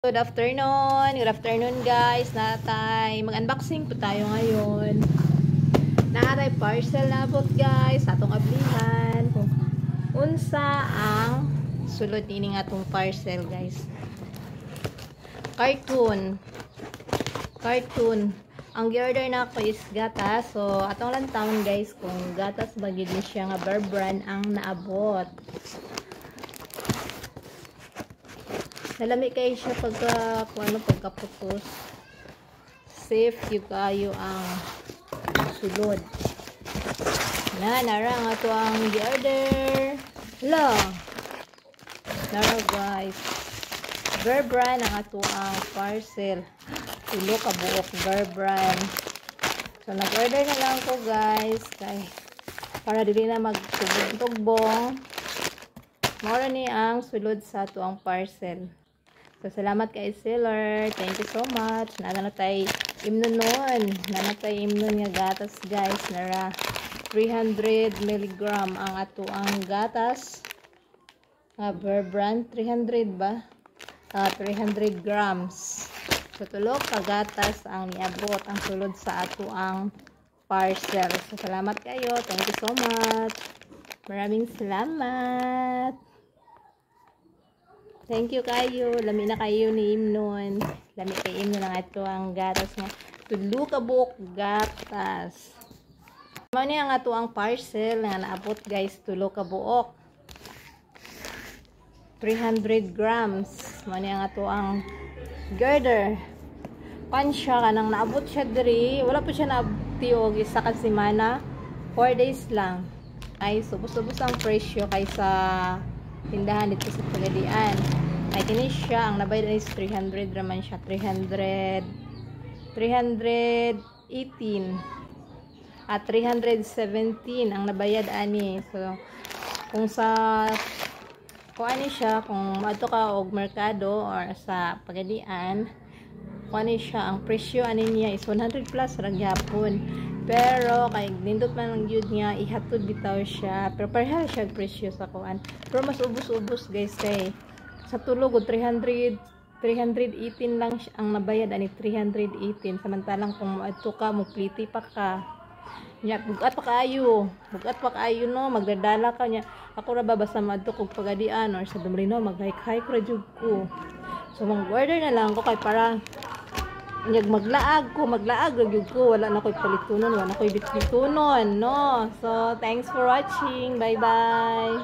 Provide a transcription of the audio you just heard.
Good afternoon guys. Natay mag-unboxing po tayo ngayon. Natay parcel na po guys sa atong ablihan. Kung unsa ang sulod ini nga atong parcel guys. Cartoon. Ang gi-order na ko is gatas. So atong lang taon guys kung gatas bagid ni siya nga Bear Brand ang naabot. Nalami kayo siya pagkaputos. Safe yung kayo ang sulod. Nara nga to ang i-order. Hello! Nara guys. Bear Brand ang ato ang parcel. Tulo ka buok Bear Brand. So nag-order na lang ko guys. Para dili na magtugbong-tugbong. Mora ni ang sulod sa ato ang parcel. So, salamat kay seller. Thank you so much. Nanatay imnon nun. Nanatay imnon nga gatas, guys. Nara 300 mg ang ato ang gatas. Bear Brand. 300 ba? 300 grams. So, tulog ka gatas ang niabot. Ang sulod sa ato ang parcel. So, salamat kayo. Thank you so much. Maraming salamat. Thank you kayo. Lami na kayo ni Imnon. Lami kay Imnon lang ito ang gatas nga. Tulo ka buok gatas. Mao ni ang ato ang parcel nga naabot guys. Tulo ka buok. 300 grams. Mao ni ang ato ang girder. Pansya ka nang naabot siya diri. Wala po siya naabtiog isa ka semana. 4 days lang. Ay subos-subos ang presyo kaysa tindahan dito sa Pagadian. Ay kini siya ang nabayad is 300 raman siya. 318 at 317 ang nabayad ani. So kung ani siya kung adto ka og merkado or sa Pagadian, kung ani siya ang presyo ani niya is 100 plus ra gyapon. Pero kay nindot man ang gyud niya ihatod bitaw siya. Pero pareha siya presyo sa kuan. Pero mas ubos-ubos guys kay sa tulog 318 lang ang nabayad ani 318 samantalang kung adto ka mo pliti pa ka. Nya bugat pa kaayo no magdadala ka nya. Ako ra ba basta madto kog Pagadian or sa Dumrino mag-hike ra jud ko. So mag-order na lang ko kay para maglaag gyud ko wala na koy palitunon wala na koy bitbitunon no. So thanks for watching. Bye bye.